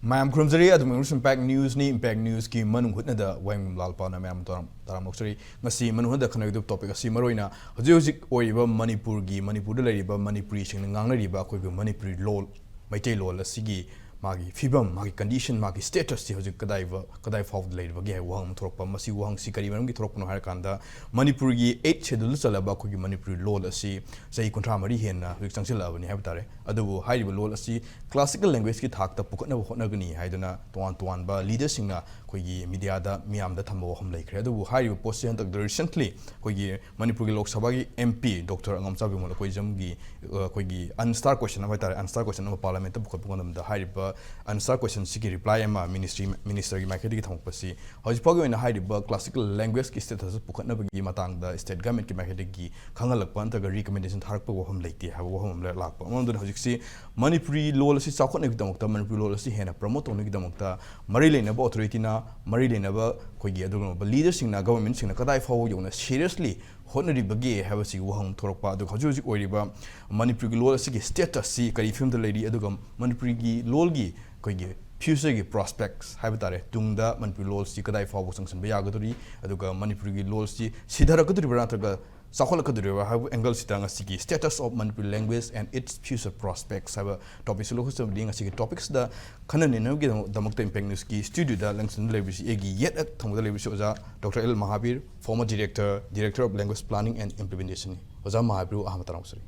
Mayam Krumzari at the Impact News ni Impact News ki Manung Hutna da Wahengbam Lalpal na mayam taram luxury ngasi Manung da connected topic asi maroina hoji oiba Manipur gi Manipur da lariba Manipuri sing ngangna riba khoi Manipuri law maitai law asigi magi fibam magi condition magi status ti hoji kadai faw lariba gi wang thorpa masi wang si kari manung gi thorpa no har kanda Manipur gi 8 schedule chalaba khoi Manipuri law asi sai kontra mari henna hoji changchila bani habtare adu haiba law asi classical language ki thak ta pukna hotna gani haiduna tuan ba leader singna khoi media da miam da thambo hom laikre adu haiba post han tak recently khoi Manipur gi lok sabha gi MP Dr. Angamcha bi mol khoi jam gi khoi unstar question ba tare unstar question no parliament bu khot ngam da haiba unstar question si gi reply ma minister gi market gi thong pasi hoji pagi na haiba classical language ki status pukna ba gi matang da state government ki market gi khangalak pan ta recommendation tharak pa hom laiti ha hom lak pa mon hoji si Manipuri law si chakot gi damok ta Manipuri law si hena promote on gi damok ta mari leina ba authority na mari leina ba khoi gi adu ba leader sing na government sing na kadai faw yona seriously hotnari bagi have si wahang thorokpa adu hoji oiriba Manipuri gi law si gi status si kari film da lady adu Manipuri gi law gi khoi gi future gi prospects have tare tungda Manipuri law si kadai faw sanction ba yagadori adu Manipuri gi law si sidhara kaduri ba Sakhola kaduriwa have angle sitang asigi status of Manipuri language and its future prospects have topics lo husam ding asigi topics da khana ne no gi damakta impact news ki studio da langsun lebisi egi yet at thamu lebisi oja Dr. L Mahabir former director of language planning and implementation oja Mahabir ahmataram sari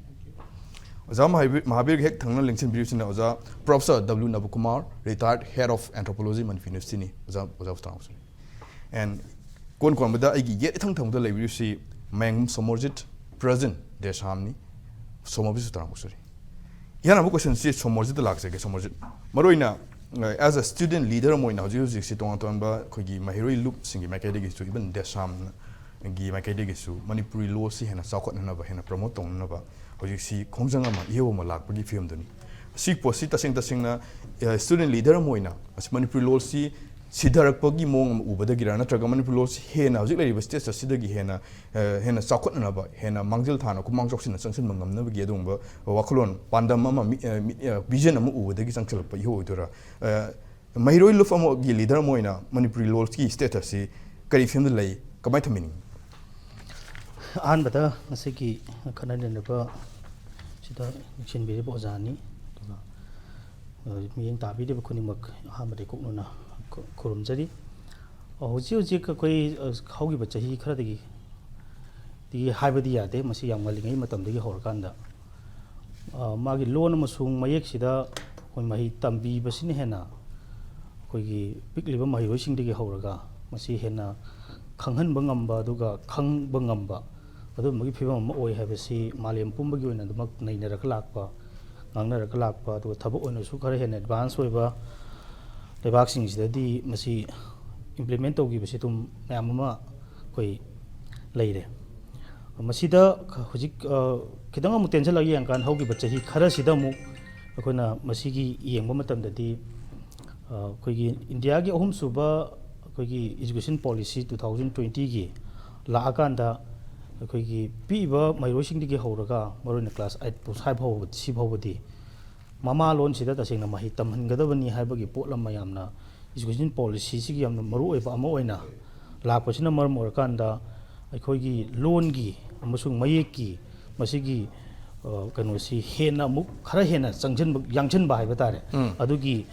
oja Mahabir hek thangna lengsin birusin oja Professor W Nabakumar retired head of anthropology Manipur University ni oja taram sari and kon bada egi yet thang da lebisi Mayengbam Somorjit present DESAM ni Somorjit tarang usuri. Yana bu question si Somorjit lagse ke Somorjit. Maroina as a student leader moina hoji si tong ba khogi mahiroi loop singi makade gi su even DESAM gi makade gi su Manipuri law si hena sakot na ba hena promote tong na ba hoji si khongjanga ma yewo ma lak gi film duni. Si posi tasing na student leader moina as Manipuri law si Sidharakpagi mong ubadagirana natraga Manipur law hena hojik lariba state sidagi hena sakotna ba hena mangjil thana kumang joksina changsin mangamna bagi adungba waklon pandam ama vision ama ubadagi changchalpa iho idura mahiroi luf ama gi leader moina Manipur law ki status si kari film lai kamai thamini an bata masiki khanan ba sida chin bi bo jani miyeng tabi de khunimak ha made koknuna Kurumjari hoji koi haugi ba chahi khara dagi di haibadi yade masi yam ngai matam dagi horkanda magi loan amasung mayek sida koi mahi tambi basini hena koi gi pikliba mahi rosing dagi horaga masi hena khanghan bangamba duga khang bangamba adu magi phibam ma oi habasi malem pumbagi oina dumak naina raklakpa ngangna raklakpa du thabu oina su khara hena advance oiba lebaksing sidadi masi implement togi basi tum mayamama koi leire masida hojik kidang amu tension lagi angkan hogi bachahi khara sida mu akoina masigi yengba matam dadi koi India gi ahum suba koi education policy 2020 gi la akanda koi piba mairosing digi horaga maroina class 8 to 5 ho si bhawdi Mama loan sida tasingna mahi tamhan gadabani haibagi potlam mayamna education policy sigi yamna maru oiba ama oina lakpasina maram orakanda aikhoigi loan gi amasung mayek gi masigi kanosi hena muk khara hena changjan yangchen ba haiba tare adugi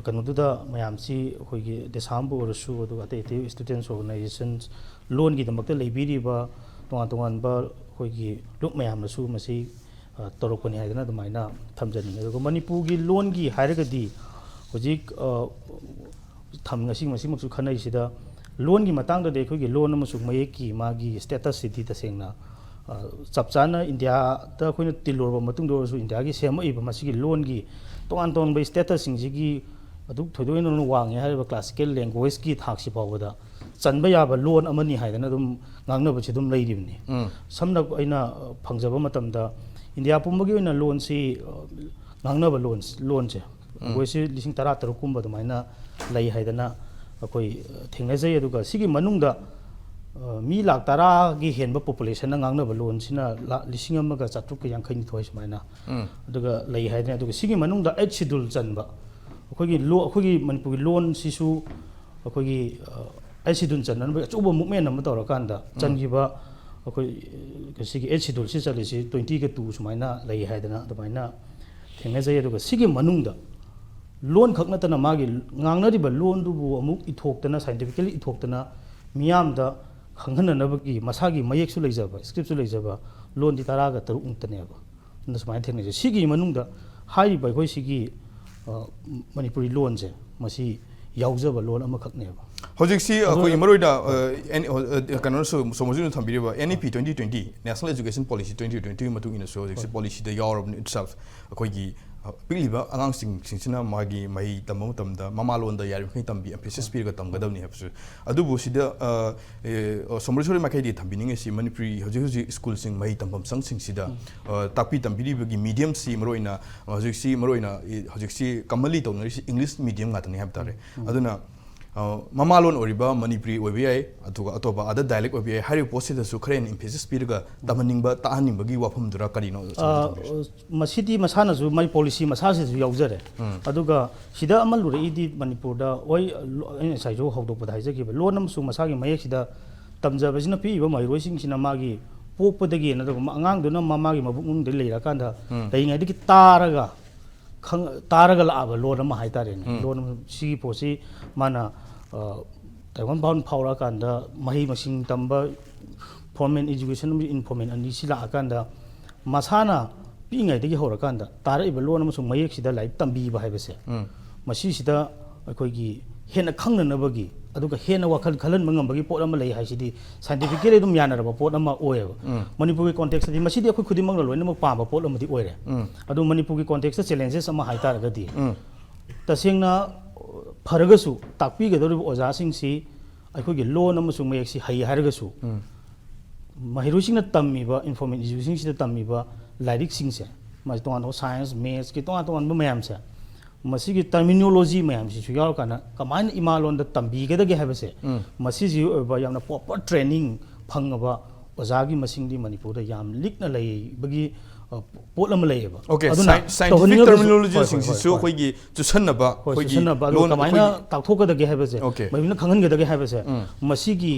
kanoduda mayamsi khoigi desambu orasu adu ate students organizations loan gi damakta leibiri ba tongan ba khoigi luk mayamna su masi Torokoni haidana dumaina thamjani adugo Manipur gi loan gi hairagadi hojik thamngasing masi maksu khanai sida loan gi matang da de khoi gi loan amasuk mayek ki magi status city tasengna chapchana India ta khoina tilorba matung do su India gi sema iba masi gi loan gi ton ba status sing gi aduk thodoina no wange haiba classical language ki thaksi pawada chanba yaba loan amani haidana dum ngangna bachi dum leiribni samna aina phangjaba matamda India pumbagi oina loan si ngangnaba loan che goisi lising tara taru kumba dumaina lai haidana akoi thengnajai aduga sigi manungda mi lak tara gi henba population na ngangnaba loan sina lising amaga chatruk yang khaini thoi sumaina aduga lai haidana aduga sigi manungda 8 schedule chanba ꯑꯩꯈꯣꯏꯒꯤ ꯃꯅꯤꯄꯨꯔꯒꯤ ꯂꯣꯟꯁꯤꯁꯨ ꯑꯩꯈꯣꯏꯒꯤ eight ꯁꯤꯗꯨꯜ ꯆꯟꯅꯅꯕ ꯑꯆꯧꯕ ꯃꯨꯞꯃꯦꯟ ꯑꯃ ꯇꯧꯔꯀꯥꯟꯗ ꯆꯟꯈꯤꯕ ꯑꯩꯈꯣꯏ ꯁꯤꯒꯤ 8 ꯁꯤꯗꯨꯜꯁꯤ ꯆꯠꯂꯤꯁꯤ 20 ꯁꯨꯃꯥꯏꯅ ꯂꯩ ꯍꯥꯏꯗꯅ ꯑꯗꯨꯃꯥꯏꯅ ꯊꯦꯡꯅꯖꯩ ꯑꯗꯨꯒ ꯁꯤꯒꯤ ꯃꯅꯨꯡꯗ ꯂꯣꯟ ꯈꯛ ꯅꯠꯇꯅ ꯃꯥꯒꯤ ꯉꯥꯡꯅꯔꯤꯕ ꯂꯣꯟꯗꯨꯕꯨ ꯑꯃꯨꯛ ꯏꯊꯣꯛꯇꯅ ꯁꯥꯏꯟꯇꯤꯐꯤꯀꯦꯜꯂꯤ ꯏꯊꯣꯛꯇꯅ ꯃꯤꯌꯥꯝꯗ ꯈꯪꯍꯟꯅꯅꯕꯒꯤ ꯃꯁꯥꯒꯤ ꯃꯌꯦꯛꯁꯨ ꯂꯩꯖꯕ ꯁ꯭ꯀ꯭ꯔꯤꯞꯁꯨ ꯂꯩꯖꯕ ꯂꯣꯟꯗꯤ 13 ꯑꯗꯨꯅ ꯁꯨꯃꯥꯏꯅ ꯊꯦꯡꯅꯖꯩ ꯁꯤꯒꯤ ꯃꯅꯨꯡꯗ ꯍꯥꯏꯔꯤꯕ ꯑꯩꯈꯣꯏ ꯁꯤꯒꯤ ꯃꯅꯤꯄꯨꯔꯤ ꯂꯣꯟꯁꯦ ꯃꯁꯤ ꯌꯥꯎꯖꯕ ꯂꯣꯟ ꯑꯃꯈꯛꯅꯦꯕ ꯍꯧꯖꯤꯛꯁꯤ ꯑꯩꯈꯣꯏ ꯃꯔꯨꯑꯣꯏꯅ ꯀꯩꯅꯣꯁꯨ ꯁꯣꯃꯣꯔꯖꯤꯠꯅ ꯊꯝꯕꯤꯔꯤꯕ NEP 2020 ꯅꯦꯁꯅꯦꯜ ꯑꯦꯖꯨꯀꯦꯁꯟ ꯄꯣꯂꯤꯁꯤ 2020ꯒꯤ ꯃꯇꯨꯡ ꯏꯟꯅꯁꯨ ꯍꯧꯖꯤꯛꯁꯤ ꯄꯣꯂꯤꯁꯤꯗ ꯌꯥꯎꯔꯕꯅꯤ itself ꯑꯩꯈꯣꯏꯒꯤ ꯄꯤꯛꯂꯤꯕ ꯑꯉꯥꯡꯁꯤꯡꯁꯤꯅ ꯃꯥꯒꯤ ꯃꯍꯩ ꯇꯝꯕ ꯃꯇꯝꯗ ꯃꯃꯥꯂꯣꯟꯗ ꯌꯥꯔꯤꯕꯃꯈꯩ ꯇꯝꯕꯤ emphasis ꯄꯤꯔꯒ ꯇꯝꯒꯗꯕꯅꯤ ꯍꯥꯏꯕꯁꯨ ꯑꯗꯨꯕꯨ ꯁꯤꯗ ꯁꯣꯃꯣꯔꯖꯤꯠ ꯃꯥꯏꯀꯩꯗꯒꯤ ꯊꯝꯕꯤꯅꯤꯡꯉꯤꯁꯤ ꯃꯅꯤꯄꯨꯔꯤ ꯍꯧꯖꯤꯛ ꯁ꯭ꯀꯨꯜꯁꯤꯡ ꯃꯍꯩ ꯇꯝꯐꯝ ꯁꯪꯁꯤꯡꯁꯤꯗ ꯇꯥꯛꯄꯤ ꯇꯝꯕꯤꯔꯤꯕꯒꯤ ꯃꯤꯗꯤꯌꯝꯁꯤ ꯃꯔꯨꯑꯣꯏꯅ ꯍꯧꯖꯤꯛꯁꯤ ꯀꯃꯟꯂꯤ ꯇꯧꯅꯔꯤꯁꯤ ꯏꯪꯂꯤꯁ ꯃꯤꯗꯤꯌꯝ ꯉꯥꯛꯇꯅꯤ ꯍꯥꯏꯕ ꯇꯥꯔꯦ ꯑꯗꯨꯅ ꯃꯃꯥꯂꯣꯟ ꯑꯣꯏꯔꯤꯕ ꯃꯅꯤꯄꯨꯔꯤ ꯑꯣꯏꯕ ꯌꯥꯏ ꯑꯗꯨꯒ ꯑꯇꯣꯞꯄ ꯑꯗꯔ ꯗꯥꯏꯂꯦꯛ ꯑꯣꯏꯕ ꯌꯥꯏ ꯍꯥꯏꯔꯤꯕ ꯄꯣꯠꯁꯤꯗꯁꯨ ꯈꯔ ꯍꯦꯟꯅ ꯏꯝꯐꯦꯁꯤꯁ ꯄꯤꯔꯒ ꯇꯝꯍꯟꯅꯤꯡꯕ ꯇꯥꯛꯍꯟꯅꯤꯡꯕꯒꯤ ꯋꯥꯐꯝꯗꯨꯔ ꯀꯔꯤꯅꯣ ꯃꯁꯤꯗꯤ ꯃꯁꯥꯅꯁꯨ ꯃꯥꯏ ꯄꯣꯂꯤꯁꯤ ꯃꯁꯥꯁꯤꯁꯨ ꯌꯥꯎꯖꯔꯦ ꯑꯗꯨꯒ ꯁꯤꯗ ꯑꯃ ꯂꯨꯔꯛꯏꯗꯤ ꯃꯅꯤꯄꯨꯔꯗ ꯍꯣꯏ ꯑꯩꯅ ꯉꯁꯥꯏꯁꯨ ꯍꯧꯗꯣꯛꯄꯗ ꯍꯥꯏꯖꯈꯤꯕ ꯂꯣꯟ ꯑꯃꯁꯨꯡ ꯃꯁꯥꯒꯤ ꯃꯌꯦꯛꯁꯤꯗ ꯇꯝꯖꯕꯁꯤꯅ ꯄꯤꯔꯤꯕ ꯃꯍꯩꯔꯣꯏꯁꯤꯡꯁꯤꯅ ꯃꯥꯒꯤ ꯄꯣꯛꯄꯗꯒꯤ ꯅꯠꯇ꯭ꯔꯒ ꯑꯉꯥꯡꯗꯨꯅ ꯃꯥꯒꯤ ꯃꯕꯨꯛ ꯃꯅꯨꯡꯗ ꯂꯩꯔꯀꯥꯟꯗ ꯂꯩꯔꯤꯉꯩꯗꯒꯤ ꯇꯥꯔꯒ ꯂꯥꯛꯑꯕ ꯂꯣꯟ ꯑꯃ ꯍꯥꯏꯇꯥꯔꯦꯅꯦ ꯂꯣꯟ ꯁꯤꯒꯤ ꯄꯣꯠꯁꯤ ꯃꯥꯅ ꯇꯥꯏꯕꯪ ꯐꯥꯎꯔꯛꯑꯀꯥꯟꯗ ꯃꯍꯩ ꯃꯁꯤꯡ ꯇꯝꯕ ꯐꯣꯔꯃꯦꯜ ꯏꯖꯨꯀꯦꯁꯟ ꯑꯃꯁꯨꯡ ꯏꯟꯐꯣꯔꯃꯦꯜ ꯑꯅꯤꯁꯤ ꯂꯥꯛꯑꯀꯥꯟꯗ ꯃꯁꯥꯅ ꯄꯤꯛꯏꯉꯩꯗꯒꯤ ꯍꯧꯔꯀꯥꯟꯗ ꯇꯥꯔꯛꯏꯕ ꯂꯣꯟ ꯑꯃꯁꯨꯡ ꯃꯌꯦꯛꯁꯤꯗ ꯂꯥꯏꯔꯤꯛ ꯇꯝꯕꯤꯕ ꯍꯥꯏꯕꯁꯦ ꯃꯁꯤꯁꯤꯗ ꯑꯩꯈꯣꯏꯒꯤ ꯍꯦꯟꯅ ꯈꯪꯅꯅꯕꯒꯤ ꯑꯗꯨꯒ ꯍꯦꯟꯅ ꯋꯥꯈꯜ ꯈꯜꯍꯟꯕ ꯉꯝꯕꯒꯤ ꯄꯣꯠ ꯑꯃ ꯂꯩ ꯍꯥꯏꯁꯤꯗꯤ ꯁꯥꯏꯟꯇꯤꯐꯤꯀꯦꯜꯂꯤ ꯑꯗꯨꯝ ꯌꯥꯅꯔꯕ ꯄꯣꯠ ꯑꯃ ꯑꯣꯏꯌꯦꯕ ꯃꯅꯤꯄꯨꯔꯒꯤ ꯀꯣꯟꯇꯦꯛꯁꯇꯗꯤ ꯃꯁꯤꯗꯤ ꯑꯩꯈꯣꯏ ꯈꯨꯗꯤꯡꯃꯛꯅ ꯂꯣꯏꯅꯃꯛ ꯄꯥꯝꯕ ꯄꯣꯠ ꯑꯃꯗꯤ ꯑꯣꯏꯔꯦ ꯑꯗꯨ ꯃꯅꯤꯄꯨꯔꯒꯤ ꯀꯣꯟꯇꯦꯛꯁꯇ ꯆꯦꯂꯦꯟꯖꯦꯁ ꯑꯃ ꯍꯥꯏꯇꯥꯔꯒꯗꯤ ꯇꯁꯦꯡꯅ ꯐꯔꯒꯁꯨ ꯇꯥꯛꯄꯤꯒꯗꯧꯔꯤꯕ ꯑꯣꯖꯥꯁꯤꯡꯁꯤ ꯑꯩꯈꯣꯏꯒꯤ ꯂꯣꯟ ꯑꯃꯁꯨꯡ ꯃꯌꯦꯛꯁꯤ ꯍꯩ ꯍꯥꯏꯔꯒꯁꯨ ꯃꯍꯩꯔꯣꯏꯁꯤꯡꯅ ꯇꯝꯃꯤꯕ ꯏꯟꯐꯣꯔꯃꯦꯜ ꯏꯖꯨꯀꯦꯁꯟꯁꯤꯗ ꯇꯝꯃꯤꯕ ꯂꯥꯏꯔꯤꯛꯁꯤꯡꯁꯦ ꯃꯁꯤ ꯇꯣꯉꯥꯟ ꯁꯥꯏꯟꯁ ꯃꯦꯠꯁꯀꯤ ꯇꯣꯉꯥꯟꯕ ꯃꯌꯥꯝꯁꯦ ꯃꯁꯤꯒꯤ ꯇꯔꯃꯤꯅꯣꯂꯣꯖꯤ ꯃꯌꯥꯝꯁꯤꯁꯨ ꯌꯥꯎꯔꯀꯥꯟꯗ ꯀꯃꯥꯏꯅ ꯏꯃꯥꯂꯣꯟꯗ ꯇꯝꯕꯤꯒꯗꯒꯦ ꯍꯥꯏꯕꯁꯦ ꯃꯁꯤꯁꯤ ꯑꯣꯏꯕ ꯌꯥꯝꯅ ꯄ꯭ꯔꯣꯄꯔ ꯇ꯭ꯔꯦꯅꯤꯡ ꯐꯪꯉꯕ ꯑꯣꯖꯥꯒꯤ ꯃꯁꯤꯡꯗꯤ ꯃꯅꯤꯄꯨꯔꯗ ꯌꯥꯝ ꯂꯤꯛꯅ ꯂꯩꯕꯒꯤ ꯄꯣꯠ ꯑꯃ ꯂꯩꯌꯦꯕ ꯑꯗꯨꯅ ꯁꯥꯏꯟꯇꯤꯐꯤꯛ ꯇꯔꯃꯤꯅꯣꯂꯣꯖꯤꯁꯤꯡꯁꯤꯁꯨ ꯑꯩꯈꯣꯏꯒꯤ ꯆꯨꯁꯟꯅꯕ ꯑꯗꯨ ꯀꯃꯥꯏꯅ ꯇꯥꯛꯊꯣꯛꯀꯗꯒꯦ ꯍꯥꯏꯕꯁꯦ ꯃꯌꯥꯝꯅ ꯈꯪꯍꯟꯒꯗꯒꯦ ꯍꯥꯏꯕꯁꯦ ꯃꯁꯤꯒꯤ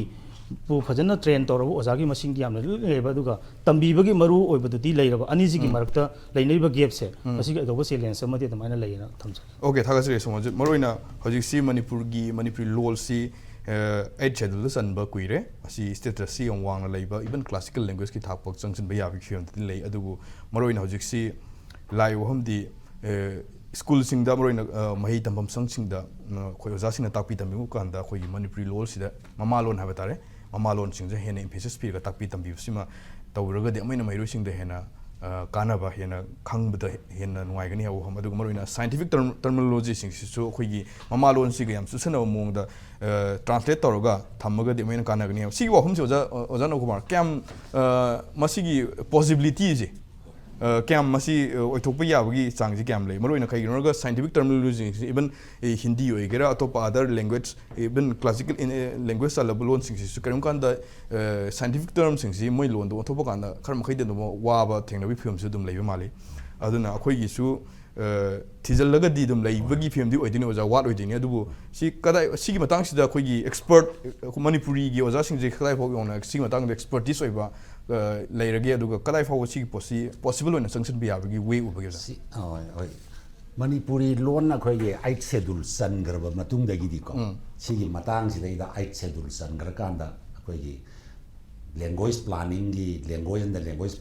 ꯐꯖꯅ ꯇ꯭ꯔꯦꯟ ꯇꯧꯔꯕ ꯑꯣꯖꯥꯒꯤ ꯃꯁꯤꯡꯗꯤ ꯌꯥꯝꯅ ꯂꯩꯔꯕ ꯑꯗꯨꯒ ꯇꯝꯕꯤꯕꯒꯤ ꯃꯔꯨ ꯑꯣꯏꯕꯗꯨꯗꯤ ꯂꯩꯔꯕ ꯑꯅꯤꯁꯤꯒꯤ ꯃꯔꯛꯇ ꯂꯩꯅꯔꯤꯕ ꯒꯦꯞꯁꯦ ꯃꯁꯤꯒꯤ ꯑꯆꯧꯕ ꯆꯦꯂꯦꯟꯖ ꯑꯃꯗꯤ ꯑꯗꯨꯃꯥꯏꯅ ꯂꯩꯌꯦꯅ ꯊꯝꯖꯩ ꯊꯥꯒꯠꯆꯔꯤ ꯁꯣꯃꯣꯔꯖꯤꯠ ꯃꯔꯨꯑꯣꯏꯅ ꯍꯧꯖꯤꯛꯁꯤ ꯃꯅꯤꯄꯨꯔꯤ ꯂꯣꯜꯁꯤ 8 ꯁꯦꯗꯨꯜꯗ ꯆꯟꯕ ꯀꯨꯏꯔꯦ ꯑꯁꯤ ꯁ꯭ꯇꯦꯇꯁꯁꯤ ꯌꯥꯝ ꯋꯥꯡꯅ ꯂꯩꯕ ꯏꯚꯟ ꯀ꯭ꯂꯥꯁꯤꯀꯦꯜ ꯂꯦꯡꯒ꯭ꯋꯦꯖꯀꯤ ꯊꯥꯛꯄ ꯆꯪꯁꯤꯟꯕ ꯌꯥꯕꯒꯤ ꯐꯤꯕꯝꯗꯗꯤ ꯂꯩ ꯑꯗꯨꯕꯨ ꯃꯔꯨꯑꯣꯏꯅ ꯍꯧꯖꯤꯛꯁꯤ ꯂꯥꯛꯏꯕ ꯋꯥꯐꯝꯗꯤ ꯁ꯭ꯀꯨꯜꯁꯤꯡꯗ ꯃꯔꯨꯑꯣꯏꯅ ꯃꯍꯩ ꯇꯝꯐꯝ ꯁꯪꯁꯤꯡꯗ ꯑꯩꯈꯣꯏ ꯑꯣꯖꯥꯁꯤꯡꯅ ꯇꯥꯛꯄꯤ ꯇꯝꯕꯤꯕ ꯀꯥꯟꯗ ꯑꯩꯈꯣꯏꯒꯤ ꯃꯅꯤꯄꯨꯔꯤ ꯂꯣꯜꯁꯤꯗ ꯃꯃꯥꯂꯣꯟ ꯍꯥꯏꯕ ꯇꯥꯔꯦ ꯃꯃꯥꯂꯣꯟꯁꯤꯡꯁꯦ ꯍꯦꯟꯅ ꯏꯝꯐꯦꯁꯤꯁ ꯄꯤꯔꯒ ꯇꯥꯛꯄꯤ ꯇꯝꯕꯤꯕꯁꯤꯃ ꯇꯧꯔꯒꯗꯤ ꯑꯃꯅ ꯃꯍꯩꯔꯣꯏꯁꯤꯡꯗ ꯍꯦꯟꯅ ꯀꯥꯟꯅꯕ ꯍꯦꯟꯅ ꯈꯪꯕꯗ ꯍꯦꯟꯅ ꯅꯨꯡꯉꯥꯏꯒꯅꯤ ꯍꯥꯏꯕ ꯋꯥꯐꯝ ꯑꯗꯨꯒ ꯃꯔꯨꯑꯣꯏꯅ ꯁꯥꯏꯟꯇꯤꯐꯤꯛ ꯇꯔꯃꯤꯅꯣꯂꯣꯖꯤꯁꯤꯡꯁꯤꯁꯨ ꯑꯩꯈꯣꯏꯒꯤ ꯃꯃꯥꯂꯣꯟꯁꯤꯒ ꯌꯥꯝ ꯆꯨꯁꯟꯅꯕ ꯃꯑꯣꯡꯗ ꯇ꯭ꯔꯥꯟꯁꯂꯦꯠ ꯇꯧꯔꯒ ꯊꯝꯃꯒꯗꯤ ꯑꯃꯅ ꯀꯥꯟꯅꯒꯅꯤ ꯍꯥꯏꯕ ꯁꯤꯒꯤ ꯋꯥꯐꯝꯁꯤ ꯑꯣꯖꯥ ꯅꯕꯀꯨꯃꯥꯔ ꯀꯌꯥꯝ ꯃꯁꯤꯒꯤ ꯄꯣꯁꯤꯕꯤꯂꯤꯇꯤꯁꯦ ꯀꯌꯥꯝ ꯃꯁꯤ ꯑꯣꯏꯊꯣꯛꯄ ꯌꯥꯕꯒꯤ ꯆꯥꯡꯁꯤ ꯀꯌꯥꯝ ꯂꯩ ꯃꯔꯨꯑꯣꯏꯅ ꯀꯩꯒꯤꯅꯣꯒ ꯁꯥꯏꯟꯇꯤꯐꯤꯛ ꯇꯔꯃꯤꯅꯣꯂꯣꯖꯤꯁꯤ ꯏꯚꯟ ꯍꯤꯟꯗꯤ ꯑꯣꯏꯒꯦꯔꯥ ꯑꯇꯣꯞꯄ other language even classical language ꯆꯜꯂꯕ ꯂꯣꯟꯁꯤꯡꯁꯤꯁꯨ ꯀꯔꯤꯒꯨꯝꯕ ꯀꯥꯟꯗ ꯁꯥꯏꯟꯇꯤꯐꯤꯛ ꯇꯔꯝꯁꯤꯡꯁꯤ ꯃꯣꯏ ꯂꯣꯟꯗ ꯑꯣꯟꯊꯣꯛꯄ ꯀꯥꯟꯗ ꯈꯔ ꯃꯈꯩꯗꯤ ꯑꯗꯨꯝ ꯋꯥꯕ ꯊꯦꯡꯅꯕꯒꯤ ꯐꯤꯕꯝꯁꯨ ꯑꯗꯨꯝ ꯂꯩꯕ ꯃꯥꯜꯂꯤ ꯑꯗꯨꯅ ꯑꯩꯈꯣꯏꯒꯤꯁꯨ ꯊꯤꯖꯤꯜꯂꯒꯗꯤ ꯑꯗꯨꯝ ꯂꯩꯕꯒꯤ ꯐꯤꯕꯝꯗꯤ ꯑꯣꯏꯗꯣꯏꯅꯤ ꯑꯣꯖꯥ ꯋꯥꯠꯂꯣꯏꯗꯣꯏꯅꯤ ꯑꯗꯨꯕꯨ ꯁꯤꯒꯤ ꯃꯇꯥꯡꯁꯤꯗ ꯑꯩꯈꯣꯏꯒꯤ ꯑꯦꯛꯁꯄꯔꯠ ꯃꯅꯤꯄꯨꯔꯤꯒꯤ ꯑꯣꯖꯥꯁꯤꯡꯁꯦ ꯀꯗꯥꯏ ꯐꯥꯎ ꯌꯧꯅ ꯁꯤꯒꯤ ꯃꯇꯥꯡꯗ ꯑꯦꯛꯁꯄꯔꯇꯤꯁ ꯑꯣꯏꯕ ꯂꯩꯔꯒꯦ ꯑꯗꯨꯒ ꯀꯗꯥꯏ ꯐꯥꯎꯕ ꯁꯤꯒꯤ ꯄꯣꯠꯁꯤ ꯄꯣꯁꯤꯕꯜ ꯑꯣꯏꯅ ꯆꯪꯁꯤꯟꯕ ꯌꯥꯕꯒꯤ ꯋꯦ ꯎꯕꯒꯦ ꯍꯣꯏ ꯃꯅꯤꯄꯨꯔꯤ ꯂꯣꯟ ꯑꯩꯈꯣꯏꯒꯤ 8 ꯁꯦꯗꯨꯜ ꯆꯟꯈ꯭ꯔꯕ ꯃꯇꯨꯡꯗꯒꯤꯗꯤꯀꯣ ꯁꯤꯒꯤ ꯃꯇꯥꯡꯁꯤꯗꯩꯗ 8 ꯁꯦꯗꯨꯜ ꯆꯟꯈ꯭ꯔꯀꯥꯟꯗ ꯑꯩꯈꯣꯏꯒꯤ ꯂꯦꯡꯒ꯭ꯋꯦꯖ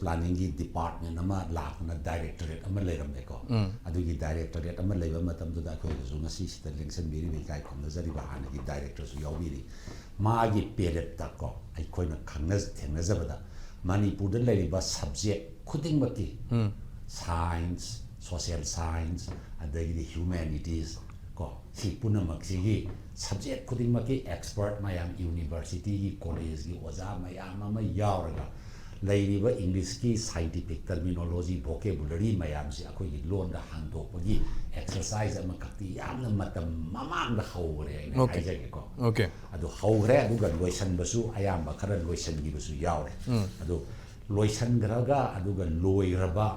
ꯄ꯭ꯂꯥꯅꯤꯡꯒꯤ ꯗꯤꯄꯥꯔꯠꯃꯦꯟ ꯑꯃ ꯂꯥꯛꯇꯨꯅ ꯗꯥꯏꯔꯦꯛꯇꯣꯔꯦꯠ ꯑꯃ ꯂꯩꯔꯝꯃꯦꯀꯣ ꯑꯗꯨꯒꯤ ꯗꯥꯏꯔꯦꯛꯇꯣꯔꯦꯠ ꯑꯃ ꯂꯩꯕ ꯃꯇꯝꯗꯨꯗ ꯑꯩꯈꯣꯏꯒꯁꯨ ꯉꯁꯤꯁꯤꯗ ꯂꯦꯡꯁꯟꯕꯤꯔꯤꯕ ꯏꯀꯥꯏ ꯈꯨꯝꯅꯖꯔꯤꯕ ꯍꯥꯟꯅꯒꯤ ꯗꯥꯏꯔꯦꯛꯇꯔꯁꯨ ꯌꯥꯎꯕꯤꯔꯤ ꯃꯥꯒꯤ ꯄꯦꯔꯦꯠꯇꯀꯣ ꯑꯩꯈꯣꯏꯅ ꯊꯦꯡꯅꯖꯕꯗ ꯃꯅꯤꯄꯨꯔꯗ ꯂꯩꯔꯤꯕ ꯁꯕꯖꯦꯛ ꯈꯨꯗꯤꯡꯃꯛꯀꯤ ꯁꯥꯏꯟꯁ ꯁꯣꯁꯤꯌꯦꯜ ꯁꯥꯏꯟꯁ ꯑꯗꯒꯤꯗꯤ ꯍ꯭ꯌꯨꯃꯦꯅꯤꯇꯤꯁ ꯀꯣ ꯁꯤ ꯄꯨꯝꯅꯃꯛꯁꯤꯒꯤ ꯁꯕꯖꯦꯛ ꯈꯨꯗꯤꯡꯃꯛꯀꯤ ꯑꯦꯛꯁꯄꯔꯠ ꯃꯌꯥꯝ ꯌꯨꯅꯤꯚꯔꯁꯤꯇꯤꯒꯤ ꯀꯣꯂꯦꯖꯀꯤ ꯑꯣꯖꯥ ꯃꯌꯥꯝ ꯑꯃ ꯌꯥꯎꯔꯒ ꯂꯩꯔꯤꯕ ꯏꯪꯂꯤꯁꯀꯤ ꯁꯥꯏꯟꯇꯤꯐꯤꯛ ꯇꯔꯃꯤꯅꯣꯂꯣꯖꯤ ꯚꯣꯀꯦꯕꯨꯂꯔꯤ ꯃꯌꯥꯝꯁꯤ ꯑꯩꯈꯣꯏꯒꯤ ꯂꯣꯟꯗ ꯍꯥꯡꯗꯣꯛꯄꯒꯤ ꯑꯦꯛꯁꯔꯁꯥꯏꯖ ꯑꯃꯈꯛꯇꯤ ꯌꯥꯝꯅ ꯃꯇꯝ ꯃꯃꯥꯡꯗ ꯍꯧꯈ꯭ꯔꯦ ꯑꯩꯅ ꯍꯥꯏꯖꯒꯦꯀꯣ ꯑꯗꯨ ꯍꯧꯈ꯭ರೆ ꯑꯗꯨꯒ ꯂꯣꯏꯁꯟꯕꯁꯨ ꯑꯌꯥꯝꯕ ꯈꯔ ꯂꯣꯏꯁꯟꯈꯤꯕꯁꯨ ꯌꯥꯎꯔꯦ ꯑꯗꯨ ꯂꯣꯏꯁꯟꯈ꯭ꯔꯒ ꯑꯗꯨꯒ ꯂꯣꯏꯈ꯭ꯔꯕ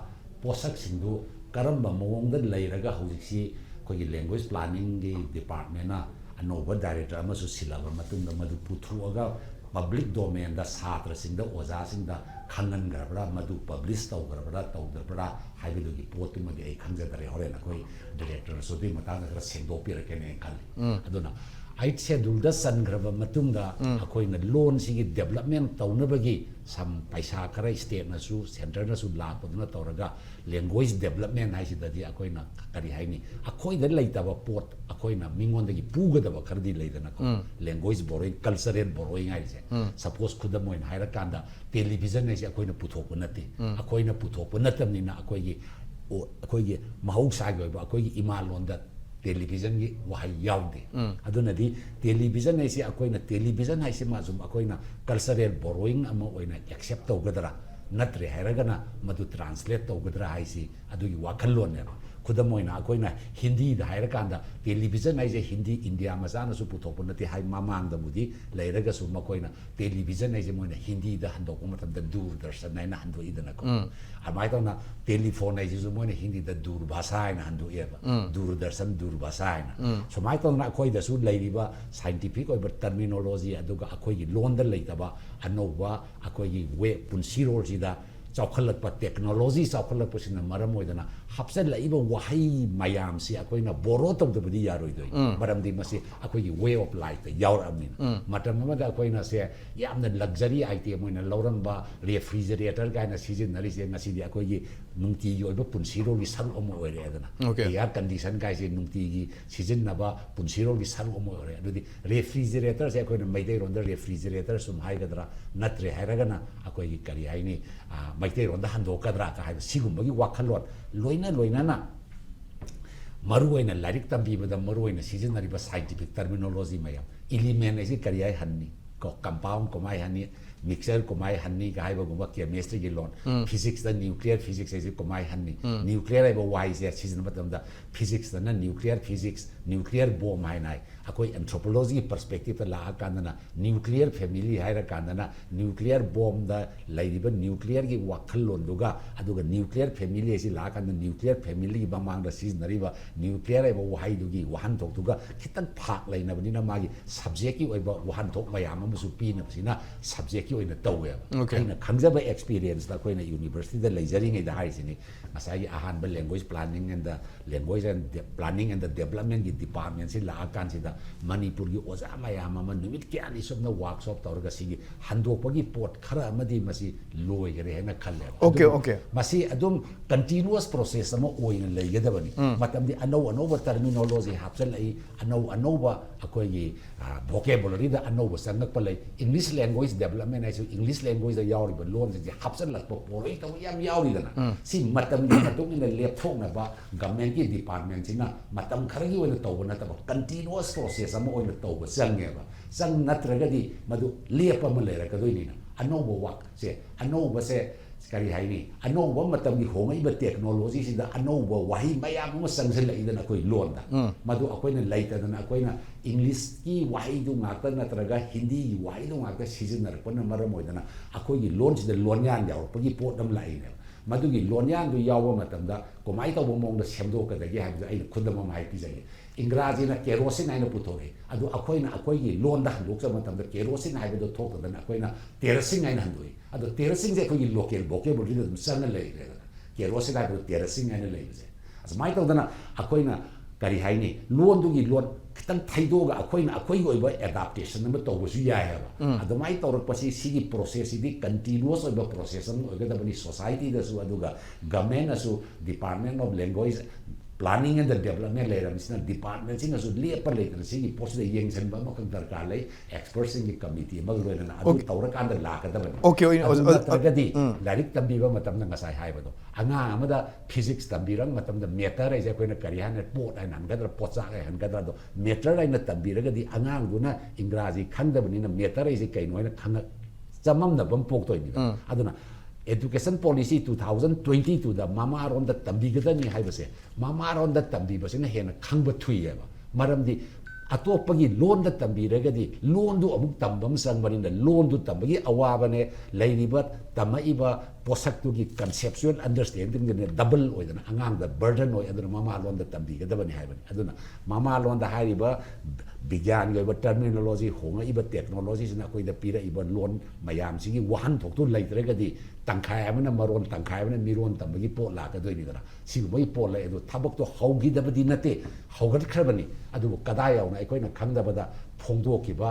ꯄꯣꯠꯁꯛꯁꯤꯡꯗꯨ ꯀꯔꯝꯕ ꯃꯑꯣꯡꯗ ꯂꯩꯔꯒ ꯍꯧꯖꯤꯛꯁꯤ ꯑꯩꯈꯣꯏꯒꯤ ꯂꯦꯡꯒ꯭ꯋꯦꯖ ꯄ꯭ꯂꯥꯅꯤꯡꯒꯤ ꯗꯤꯄꯥꯔꯠꯃꯦꯟꯅ ꯑꯅꯧꯕ ꯗꯥꯏꯔꯦꯛꯇꯔ ꯑꯃꯁꯨ ꯁꯤꯜꯂꯕ ꯃꯇꯨꯡꯗ ꯃꯗꯨ ꯄꯨꯊꯣꯛꯑꯒ ꯄꯕ꯭ꯂꯤꯛ ꯗꯣꯃꯦꯟꯗ ꯁꯥꯇ꯭ꯔꯁꯤꯡꯗ ꯑꯣꯖꯥꯁꯤꯡꯗ ꯈꯪꯍꯟꯈ꯭ꯔꯕ꯭ꯔꯥ ꯃꯗꯨ ꯄꯕ꯭ꯂꯤꯁ ꯇꯧꯈ꯭ꯔꯕ꯭ꯔꯥ ꯇꯧꯗꯕ꯭ꯔꯥ ꯍꯥꯏꯕꯗꯨꯒꯤ ꯄꯣꯠꯇꯨꯃꯗꯤ ꯑꯩ ꯈꯪꯖꯗꯔꯦ ꯍꯣꯔꯦꯟ ꯑꯩꯈꯣꯏ ꯗꯤꯔꯦꯛꯇꯔꯅꯁꯨ ꯑꯗꯨꯒꯤ ꯃꯇꯥꯡꯗ ꯈꯔ ꯁꯦꯡꯗꯣꯛꯄꯤꯔꯛꯀꯦꯅ ꯈꯜꯂꯤ ꯑꯗꯨꯅ 8th ꯁꯦꯗꯨꯜꯗ ꯆꯟꯈ꯭ꯔꯕ ꯃꯇꯨꯡꯗ ꯑꯩꯈꯣꯏꯅ ꯂꯣꯟꯁꯤꯒꯤ ꯗꯦꯕꯂꯞꯃꯦꯟ ꯇꯧꯅꯕꯒꯤ ꯁꯝ ꯄꯩꯁꯥ ꯈꯔ ꯁ꯭ꯇꯦꯠꯅꯁꯨ ꯁꯦꯟꯇꯔꯅꯁꯨ ꯂꯥꯛꯄꯗꯨꯅ ꯇꯧꯔꯒ ꯂꯦꯡꯒ꯭ꯋꯦꯖ ꯗꯦꯕꯂꯞꯃꯦꯟ ꯍꯥꯏꯁꯤꯗꯗꯤ ꯑꯩꯈꯣꯏꯅ ꯀꯔꯤ ꯍꯥꯏꯅꯤ ꯑꯩꯈꯣꯏꯗ ꯂꯩꯇꯕ ꯄꯣꯠ ꯑꯩꯈꯣꯏꯅ ꯃꯤꯉꯣꯟꯗꯒꯤ ꯄꯨꯒꯗꯕ ꯈꯔꯗꯤ ꯂꯩꯗꯅꯀꯣ ꯂꯦꯡꯒ꯭ꯋꯦꯖ ꯕꯣꯔꯣꯏꯡ ꯀꯜꯆꯔꯦꯜ ꯕꯣꯔꯣꯏꯡ ꯍꯥꯏꯁꯦ ꯁꯄꯣꯁ ꯈꯨꯗꯝ ꯑꯣꯏꯅ ꯍꯥꯏꯔꯀꯥꯟꯗ ꯇꯦꯂꯤꯚꯤꯖꯟ ꯍꯥꯏꯁꯦ ꯑꯩꯈꯣꯏꯅ ꯄꯨꯊꯣꯛꯄ ꯅꯠꯇꯦ ꯑꯩꯈꯣꯏꯅ ꯄꯨꯊꯣꯛꯄ ꯅꯠꯇꯕꯅꯤꯅ ꯑꯩꯈꯣꯏꯒꯤ ꯃꯍꯧꯁꯥꯒꯤ ꯑꯣꯏꯕ ꯑꯩꯈꯣꯏꯒꯤ ꯏꯃꯥꯂꯣꯟꯗ ꯇꯦꯂꯤꯚꯤꯖꯟꯒꯤ ꯋꯥꯍꯩ ꯌꯥꯎꯗꯦ ꯑꯗꯨꯅꯗꯤ ꯇꯦꯂꯤꯚꯤꯖꯟ ꯍꯥꯏꯁꯤ ꯑꯩꯈꯣꯏꯅ ꯇꯦꯂꯤꯚꯤꯖꯟ ꯍꯥꯏꯁꯤꯃ ꯁꯨꯝ ꯑꯩꯈꯣꯏꯅ ꯀꯜꯆꯔꯦꯜ ꯕꯣꯔꯣꯋꯤꯡ ꯑꯃ ꯑꯣꯏꯅ ꯑꯦꯛꯁꯦꯞ ꯇꯧꯒꯗ꯭ꯔꯥ ꯅꯠꯇ꯭ꯔꯦ ꯍꯥꯏꯔꯒꯅ ꯃꯗꯨ ꯇ꯭ꯔꯥꯟꯁꯂꯦꯠ ꯇꯧꯒꯗ꯭ꯔꯥ ꯍꯥꯏꯁꯤ ꯑꯗꯨꯒꯤ ꯋꯥꯈꯜꯂꯣꯟꯅꯦꯕ ꯈꯨꯗꯝ ꯑꯣꯏꯅ ꯑꯩꯈꯣꯏꯅ ꯍꯤꯟꯗꯤꯗ ꯍꯥꯏꯔꯀꯥꯟꯗ ꯇꯦꯂꯤꯚꯤꯖꯟ ꯍꯥꯏꯁꯦ ꯍꯤꯟꯗꯤ ꯏꯟꯗꯤꯌꯥ ꯃꯆꯥꯅꯁꯨ ꯄꯨꯊꯣꯛꯄ ꯅꯠꯇꯦ ꯍꯥꯏ ꯃꯃꯥꯡꯗꯕꯨꯗꯤ ꯂꯩꯔꯒꯁꯨ ꯃꯈꯣꯏꯅ ꯇꯦꯂꯤꯚꯤꯖꯟ ꯍꯥꯏꯁꯦ ꯃꯣꯏꯅ ꯍꯤꯟꯗꯤꯗ ꯍꯟꯗꯣꯛꯄ ꯃꯇꯝꯗ ꯗꯨꯔꯗꯔꯁꯟ ꯍꯥꯏꯅ ꯍꯟꯗꯣꯛꯏꯗꯅꯀꯣ ꯑꯗꯨꯃꯥꯏꯅ ꯇꯧꯅ ꯇꯦꯂꯤꯐꯣꯟ ꯍꯥꯏꯁꯤꯁꯨ ꯃꯣꯏꯅ ꯍꯤꯟꯗꯤꯗ ꯗꯨꯔꯚꯥꯁꯥ ꯍꯥꯏꯅ ꯍꯟꯗꯣꯛꯑꯦꯕ ꯗꯨꯔꯗꯔꯁꯟ ꯗꯨꯔꯚꯥꯁꯥ ꯍꯥꯏꯅ ꯁꯨꯃꯥꯏꯅ ꯇꯧꯗꯅ ꯑꯩꯈꯣꯏꯗꯁꯨ ꯂꯩꯔꯤꯕ ꯁꯥꯏꯟꯇꯤꯐꯤꯛ ꯑꯣꯏꯕ ꯇꯔꯃꯤꯅꯣꯂꯣꯖꯤ ꯑꯗꯨꯒ ꯑꯩꯈꯣꯏꯒꯤ ꯂꯣꯟꯗ ꯂꯩꯇꯕ ꯑꯅꯧꯕ ꯑꯩꯈꯣꯏꯒꯤ ꯄꯨꯟꯁꯤꯔꯣꯜꯁꯤꯗ ꯆꯥꯎꯈꯠꯂꯛꯄ ꯇꯦꯛꯅꯣꯂꯣꯖꯤ ꯆꯥꯎꯈꯠꯂꯛꯄꯁꯤꯅ ꯃꯔꯝ ꯑꯣꯏꯗꯅ ꯍꯥꯞꯆꯤꯜꯂꯛꯏꯕ ꯋꯥꯍꯩ ꯃꯌꯥꯝꯁꯤ ꯑꯩꯈꯣꯏꯅ ꯕꯣꯔꯣ ꯇꯧꯗꯕꯗꯤ ꯌꯥꯔꯣꯏꯗꯣꯏ ꯃꯔꯝꯗꯤ ꯃꯁꯤ ꯑꯩꯈꯣꯏꯒꯤ ꯋꯦ ꯑꯣꯐ ꯂꯥꯏꯐꯇ ꯌꯥꯎꯔꯛꯑꯕꯅꯤꯅ ꯃꯇꯝ ꯑꯃꯗ ꯑꯩꯈꯣꯏꯅ ꯁꯦ ꯌꯥꯝꯅ ꯂꯛꯖꯔꯤ ꯑꯥꯏꯇꯦꯝ ꯑꯣꯏꯅ ꯂꯧꯔꯝꯕ ꯔꯦꯐ꯭ꯔꯤꯖꯔꯦꯇꯔ ꯀꯥꯏꯅ ꯁꯤꯖꯤꯟꯅꯔꯤꯁꯦ ꯉꯁꯤꯗꯤ ꯑꯩꯈꯣꯏꯒꯤ ꯅꯨꯡꯇꯤꯒꯤ ꯑꯣꯏꯕ ꯄꯨꯟꯁꯤꯔꯣꯜꯒꯤ ꯁꯔꯨꯛ ꯑꯃ ꯑꯣꯏꯔꯛꯑꯦꯗꯅ ꯑꯦꯌꯥꯔ ꯀꯟꯗꯤꯁꯟ ꯀꯥꯏꯁꯦ ꯅꯨꯡꯇꯤꯒꯤ ꯁꯤꯖꯤꯟꯅꯕ ꯄꯨꯟꯁꯤꯔꯣꯜꯒꯤ ꯁꯔꯨꯛ ꯑꯃ ꯑꯣꯏꯔꯦ ꯑꯗꯨꯗꯤ ꯔꯦꯐ꯭ꯔꯤꯖꯔꯦꯇꯔꯁꯦ ꯑꯩꯈꯣꯏꯅ ꯃꯩꯇꯩꯔꯣꯟꯗ ꯔꯦꯐ꯭ꯔꯤꯖꯔꯦꯇꯔ ꯁꯨꯝ ꯍꯥꯏꯒꯗ꯭ꯔꯥ ꯅꯠꯇ꯭ꯔꯦ ꯍꯥꯏꯔꯒꯅ ꯑꯩꯈꯣꯏꯒꯤ ꯀꯔꯤ ꯍꯥꯏꯅꯤ ꯃꯩꯇꯩꯔꯣꯟꯗ ꯍꯟꯗꯣꯛꯀꯗ꯭ꯔꯥ ꯍꯥꯏꯕ ꯁꯤꯒꯨꯝꯕꯒꯤ ꯋꯥꯈꯜꯂꯣꯟ ꯂꯣꯏꯅꯅ ꯃꯔꯨꯑꯣꯏꯅ ꯂꯥꯏꯔꯤꯛ ꯇꯝꯕꯤꯕꯗ ꯃꯔꯨꯑꯣꯏꯅ ꯁꯤꯖꯤꯟꯅꯔꯤꯕ ꯁꯥꯏꯟꯇꯤꯐꯤꯛ ꯇꯔꯃꯤꯅꯣꯂꯣꯖꯤ ꯃꯌꯥꯝ इलिमेंट ऐसी करियाई हन्नी कंपाउंड कमाई हन्नी मिक्सर कमाई हन्नी का है बगुबा केमिस्ट्री की loan physics the nuclear physics ऐसी कमाई हन्नी न्यूक्लियर है वो वाई से सीजन मतलब द फिजिक्स द ना न्यूक्लियर फिजिक्स न्यूक्लियर बॉम्ब है ना अकोई एंथ्रोपोलॉजी पर्सपेक्टिव द ला कांदना न्यूक्लियर फैमिली है रा कांदना न्यूक्लियर बॉम्ब द लाइव न्यूक्लियर की वाखल लोन दुगा अदुगा न्यूक्लियर फैमिली ऐसी ला कांदना न्यूक्लियर फैमिली बमांग द सीजन नरीबा न्यूक्लियर है वो वाई दुगी वाहन तो दुगा कितन फाक लाइन बनी ना मागी सब्जेक्ट की ओइबा वाहन तो मयाम अमसु पीना बसिना सब्जेक्ट की ओइना तौवे अइना खंगजबा एक्सपीरियंस दा कोइना यूनिवर्सिटी दा लेजरिंग दा हाइसिनी असाई अहानबा language planning and the language and planning and the development की डिपार्टमेंट से ला कान सिदा मणिपुर की ओजा मयाम अमा नुमित क्यानि सबना वर्कशॉप तौरगा सिगी हंदोपगी पोट खरा अमदी मसी लोइगरे हेना खल्ले ओके मसी अदुम कंटीन्यूअस प्रोसेस अमा ओइना लेगदबनी मतमदि अनौ टर्मिनोलॉजी हापचलई अनौ अकोई vocabulary दा अनौ संगकप लई इंग्लिश लैंग्वेज डेवलपमेंट आइसु इंग्लिश लैंग्वेज दा यावरिबा लोन से हापचलक पोरई तो याम यावरिदना सी मतम दी मतुंग इन लेपथोकनबा गवर्नमेंट की डिपार्टमेंट सिना मतम खरगी ओइना तौबा नतबा कंटीन्यूअस प्रोसेस अमा ओइना तौबा चंगेबा चंग नत्रगदी मदु लेप अमा लेरकदोइनिना अनौबा वाक से अनौबा से करी हाइनी अनौबा मतम की होंगइबा टेक्नोलॉजी सिदा अनौबा वाही मयाम अमा संगसलइदना कोई लोन दा मदु अकोइना लैतदना अकोइना इंग्लिश की वाही दु ngakta natraga hindi की वाही दु ngakta सिजनरपन मरम ओइदना अकोइगी लोन सिदा लोन्यान यावपगी पोट अम लाइने मदुगी लोन्यान दु यावबा मतमदा कोमाई तौबा मोंगदा सेमदोकदगे हाइबदा अइ खुदम माइ पिजागे इंग्राजीना केरोसिन हाइना पुथोरे अदु अकोइना अकोइगी लोनदा हंदोकसा मतमदा केरोसिन हाइबदो थोकदना अकोइना तेरसिंग हाइना हंदोइ अदु तेरसिंग जे अकोइगी लोकल vocabulary दु संग लेइरे केरोसिन हाइबदो तेरसिंग हाइना लेइबसे असमाइ तौदना अकोइना करी हाइनी लोन दुगी लोन खतंग थाइदोगा अकोइना अकोइगी ओइबा एडाप्टेशन अमा तौबसु यायबा अदुमाइ तौरकपसि सिगी प्रोसेस सिदी कंटीन्यूअस ओइबा प्रोसेस अमा ओइगदबनी सोसाइटी दसु अदुगा गवर्नमेंट असु department of language planning and development लेरमसिना डिपार्टमेंट सिनासु लेपर लेतना सिगी पोस्ट येंगसन बा मखं दरकार लै एक्सपर्ट सिंगी कमिटी अमा लोइना अदु तौरकांद लाकदबन ओके तगदी लाइरिक तंबीबा मतमना ngasai हाइबदो अंगा अमदा फिजिक्स तंबीरंग मतमदा मेटर आइजे कोइना करी हाने पोट हाइन हनगदर पोचा हाइन हनगदर दो मेटर आइना तंबीरगदी अंगांगुना इंग्राजी खंगदबनिना मेटर आइजे कइनो हाइना खंग चममनबम पोक्तोइनि अदुना एजुकेशन पॉलिसी 2022 दा मामारोन दा तंबीगदनी हाइबसे मामारोन दा तंबीबसिना हेना खंग थुइयेबा मरमदी अतोपगी लोन दा तंबीरगदी लोन दु अमुक तंबम संगबनिना लोन दु तंबगी अवाबने लैरिबा तमइबा पोसक्तुगी कंसेप्चुअल अंडरस्टैंडिंग ने डबल ओइदना अंगांग द बर्डन ओइ अदना मामा लोन द तंबी गदबनी हाइबनी अदना मामा लोन द हाइबा विज्ञान गे टर्मिनोलॉजी होंगा इब टेक्नोलॉजी सिना कोइ द पीरा इब लोन मयाम सिगी वाहन थोक्तु लैतरगदी तंखाय अमना मरोन तंखाय अमना मिरोन तंबगी पोट लाकदोइनी दरा सिगुमै पोट लै अदु थबक्तो हौगिदबदी नते हौगदख्रबनी अदु कदाय याउना अखोइना खंगदबदा फोंदोकिबा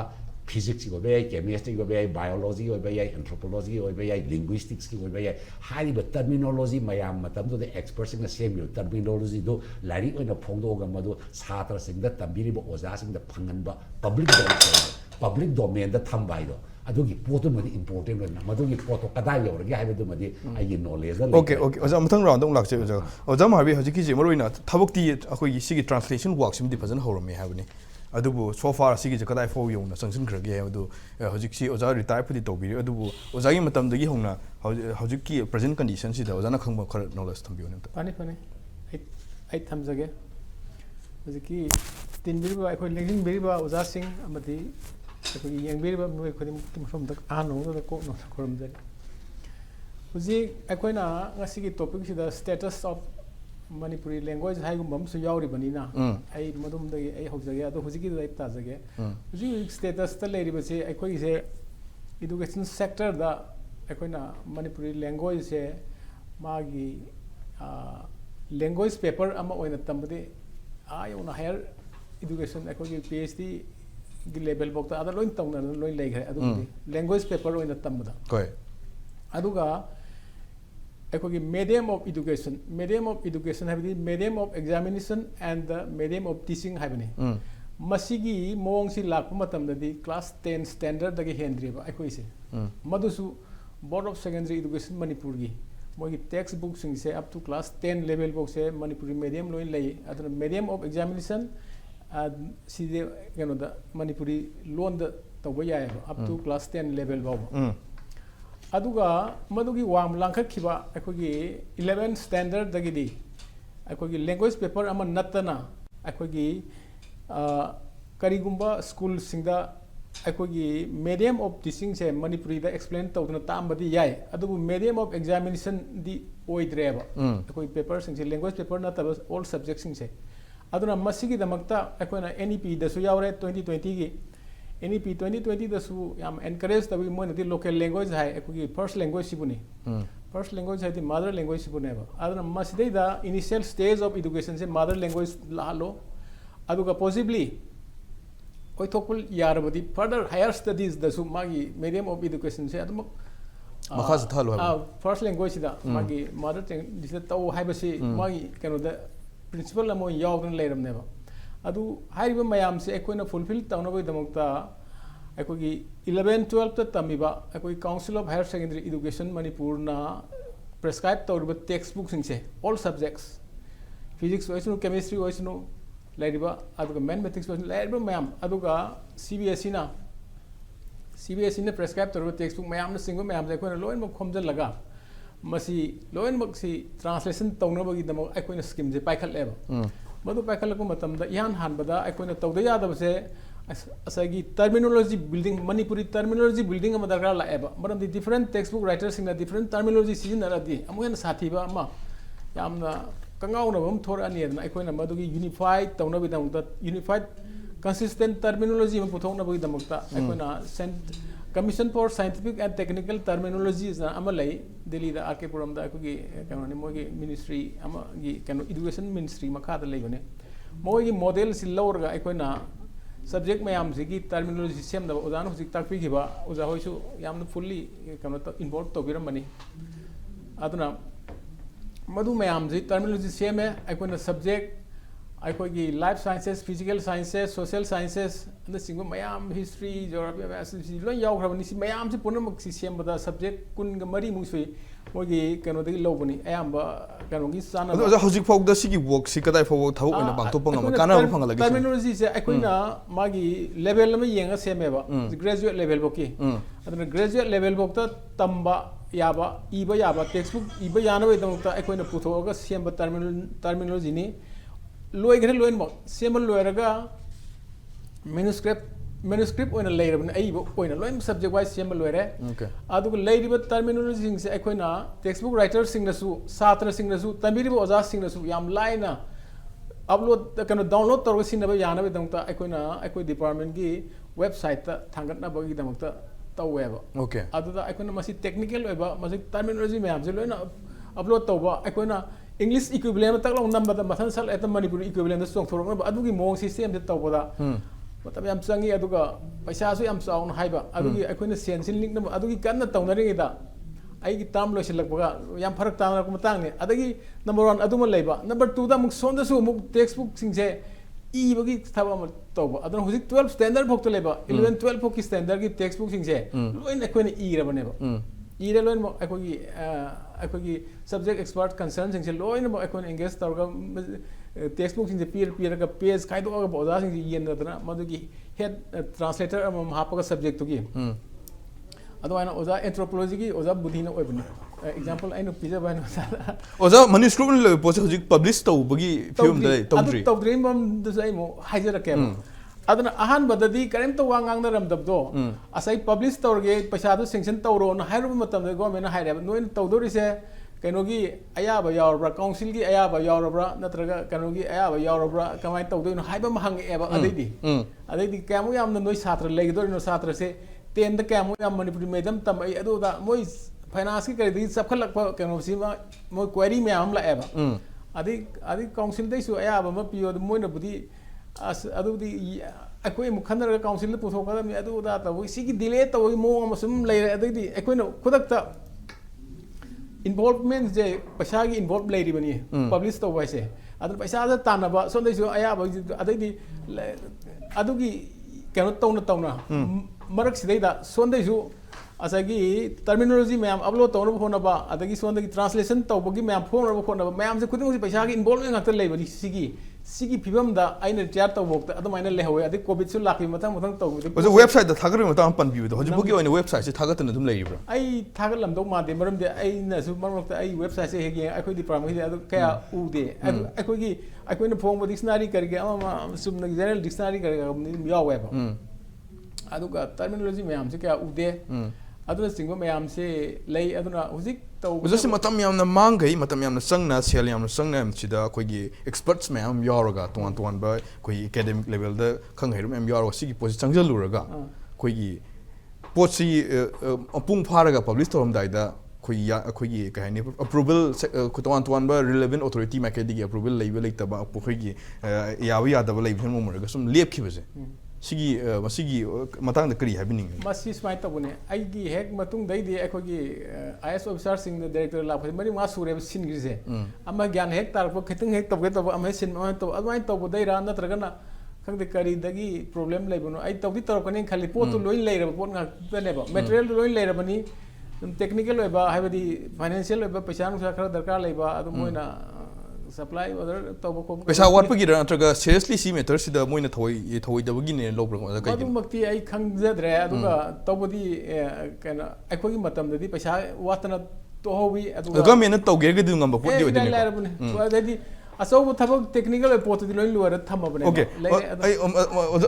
physics की होबे chemistry की होबे biology की होबे anthropology की होबे linguistics की होबे हारी ब terminology मयाम मतम तो experts सिंग सेम यो terminology दो लारी ओइना फोंदोगा मदो छात्र सिंग द तंबीरिबो ओजा सिंग द फंगनबा public domain द थंबाइदो अदुगी पोतो मदि important ओइना मदुगी पोतो कदाय योरगे हाइबदो मदि आइ knowledge द ओके ओके ओजा मथंग राउंड दं लाक्चे ओजा माबी हजिकी जे मरोइना थबक्ति अखोई सिगी ट्रांसलेशन वर्क सिमदि फजन होरमे हाबनी अदुबु सो फार सिगी जकदाय फो योना संसन खरगे अदु हजिकसी ओजा रिटायर फुदि तोबिरि अदुबु ओजागी मतमदगी होना हजिककी प्रेजेंट कंडीशन सिदा ओजाना खंग खर नॉलेज थंबियो ने पानी पानी आई थमजगे हजिककी तीन बिरिबा अखोय लेंजिंग बिरिबा ओजा सिंह अमदि अखोय यंग बिरिबा मोय खदि मुसम तक आनो द को नो खरम जरि हजि अखोयना ngasiगी टॉपिक सिदा status of Manipuri language haigum su yauri banina ai madum da ai hojage ado hujiki da ta jage huji status ta leri base ai koi se education sector da ai na Manipuri language se magi language paper ama oina tambade ai ona higher education ai koi PhD gi level bokta ada loin tawna loin lei gre ado language paper oina tambada koi aduga अखोगी medium of education है medium of examination and the medium of teaching है बने मसीगी मोंग सी लाख मतम ददी class 10 standard दगे हेंद्री बा अखोई से मधुसु board of secondary education Manipur की मोगी text book सिंग से up to class 10 level book से मणिपुरी medium लोइन लई अदर medium of examination सीधे कनो दा मणिपुरी लोन द तब याय up to class 10 level बाव अदुगा मदुगी वाम लांखखिबा अखोगी 11 स्टैंडर्ड दगिदी अखोगी लैंग्वेज पेपर अमा नतना अखोगी करिगुंबा स्कूल सिंगदा अखोगी मीडियम ऑफ टीचिंग से मणिपुरी दा एक्सप्लेन तौदना तामबदी याय अदुगु मीडियम ऑफ एग्जामिनेशन दी ओइद्रेबा अखोगी पेपर सिंग से लैंग्वेज पेपर नतब ऑल सब्जेक्ट सिंग से अदुना मसिगी दमक्ता अखोना एनईपी दसु यावरे 2020 की NEP 2020 दसु याम encourage तबी मोनदी local language है अखोगी first language सिबुनी first language है दी mother language सिबुने बा अदना मसिदे दा initial stage of education से mother language लालो अदुगा possibly कोई थोकुल यारबदी further higher studies दसु मागी medium of education से अदम मखास थालो है first language दा मागी mother दिसे तौ हाइबसी मागी कनो दा principle अमो यावदन लेरमने बा अदु हाइबा मयाम से अखोइना फुलफिल तौनबो दमक्ता अखोगी 11 12 त तमिबा अखोई council of higher secondary education Manipur ना प्रेस्क्राइब तौरबा टेक्स्ट बुक सिंग से ऑल सब्जेक्ट्स फिजिक्स ओइसनु केमिस्ट्री ओइसनु लाइरिबा अदुगा मैथमेटिक्स ओइसनु लाइरिबा मयाम अदुगा CBSE ने प्रेस्क्राइब तौरबा टेक्स्ट बुक मयाम न सिंगो मयाम अखोइना लोइन मक खोमजल लगा मसी लोइन मक सी ट्रांसलेशन तौनबगी दम अखोइना स्कीम जे पाइखलेबा मधु पाइखलको मतमदा इहान हानबदा अखोइना तौदा यादबसे असगी terminology building Manipuri terminology building अमा दरकार लाएबा मरमदी डिफरेंट टेक्स्ट बुक राइटर सिंगना डिफरेंट टर्मिनोलॉजी सिजनरदी अमुहेन साथीबा अमा यामना कंगाउनबम थोरअनी अदना अखोइना मधुगी यूनिफाइड तौनबी दमदा यूनिफाइड कंसिस्टेंट टर्मिनोलॉजी में पुथौनबगी दमक्ता अखोइना commission for scientific and technical terminology अमा लई दिल्ली दा आके पुरम दा अखोगी कनोनी मोगी मिनिस्ट्री अमा गी कनो एजुकेशन मिनिस्ट्री मखा दा लेबने मोगी मॉडल सि लौरगा अखोइना सब्जेक्ट मयाम सिगी टर्मिनोलॉजी सेम दा ओजान हुजिक ताकपी खिबा ओजा होइसु यामन फुल्ली कनो तो इन्वॉल्व तोबिरमनी अदुना मधु मयाम जि टर्मिनोलॉजी सेम है अखोइना सब्जेक्ट अखोगी life sciences physical sciences social sciences अंद सिंगो मयाम हिस्ट्री ज्योग्राफी मैथ्स लो यावखरबनी सि मयाम से पुनमक सि सेमबदा सब्जेक्ट कुन ग मरी मुसुई मोगी कनो दगी लौबनी अयामबा कनोगी साना अदो हजिक फाउ द सिगी वर्क सि कदाय फाउ थाउ ओइना बांतो पंगम कानाबो फंगलगी टर्मिनोलॉजी से अखोइना मागी लेवल में येंगा सेमेबा ग्रेजुएट लेवल बोकी अदना ग्रेजुएट लेवल बोकता तंबा याबा इबा याबा टेक्स्ट बुक इबा यानबे दमता अखोइना पुथोगा सेमबा टर्मिनोलॉजी नि लोइग्रे लोइन सेमल लोयरगा manuscript manuscript oina leirabna ai bo oina loim subject wise sem loire adu leiriba terminology sing se akoina textbook writers sing nasu satra sing nasu tamiriba oja sing nasu yam laina upload kano download torga sinaba yana be dangta akoina akoi department gi website ta thangatna bagi dangta taweba adu da akoina masi technical oiba masi terminology me amse loina upload tawba akoina English equivalent tak long number da mathan sal eta Manipuri equivalent da song thorok na adu gi mong system de tawba da matam yam changi aduga paisa su yam saung haiba adugi akoina sensin link na adugi kanna tawnari da ai gi tam lo silak baga yam farak tamna ko matang ne adagi number 1 aduma leiba number 2 da muk sonda su muk textbook singse e bagi thaba ma tawba adana hujik 12 standard bok to leiba 11 12 bok ki standard gi textbook singse loin akoina e rabane ba e re loin mo akogi subject expert concern singse loin mo akoina engage tawga textbook sing peer peer ka page kai do ga boda sing yen na madugi head translator am hapaga subject to gi adwana oza anthropology gi oza budhina oibni example ainu pija bana oza manuscript le post hojik publish to bagi film dai tawdri tawdri bam dai mo hajara ke adana ahan badadi karem to wangang na ram dabdo asai publish tawge paisa do sanction tawro na hairu matam de government na haire no tawdori se kanogi ayaba yaurabra council gi ayaba yaurabra natraga kanogi ayaba yaurabra kamai tawdoino haiba mahang eba adaidi kamu yamna noi satra legdori no satra se ten da kamu yam Manipuri medium tam ai adu da moi finance ki kare di sab khalak pa kano sima moi query me am la eba adi council dai su ayaba ma pio moi na budi adu di akoi mu khanara council da puthok ka mi adu da ta sigi delay ta mo am sum lai adi akoi no khudak ta involvement je paisa gi involved lady bani publish to wise adu paisa da tanaba so dai su ayaba adai adugi kano tawna marak sidai da so dai su asagi terminology ma'am upload tawna phone ba adagi so dai translation tawbagi ma'am phone ba phone ba ma'am se khuding si paisa gi involvement ngakta lei bani sigi phibam da aina chat tawbok ta adu maina lehoy adi covid su lakhi matang taw ojo website da thagari matang pan bi do hoji bugi oina website se thagatna dum lei bra ai thagalam do ma de maram de ai na su maram ta ai website se hegi akoi department de adu kaya u de akoi na phone dictionary karge ama sum na general dictionary karge yaw web adu ka terminology me am se kaya u de aduna singba me am se lei aduna hujik taw ojo se matam yamna mangai matam yamna sangna sel yamna sangna sida koigi experts me am yaroga tuan ba koi academic level da khangherum am yaro sigi post changjal luraga koigi potsi apung pharaga publish torom dai da koigi kahani approval tuan ba relevant authority ma kedigi approval level leitaba koigi yawi yadaba level mo muraga sum lep khibase sigi matang da kari happening masi smai tabune ai gi hek matung dai di akogi IS officer sing the director la phai mari ma sure sin grise amma gyan hek tar ko khitung hek tabge tab amma sin ma to adwai to bodai ra na tragana khang de kari dagi problem leibono ai tawdi tor ko ning khali pot loin leira pot nga beneba material loin leira bani technical oiba haibadi financial oiba paisa nu sa khara darkar leiba adu moina supply order to ko paisa wat pagi ra natraga seriously si matter sida moina thoi da bagi ne lobra ko kai adu makti ai khangjadre aduga tawbadi kana aikogi matam dadi paisa watana to hobi aduga government to ge du ngamba put di odine ko adadi aso thabak technical report di loin luara thamabane okay ai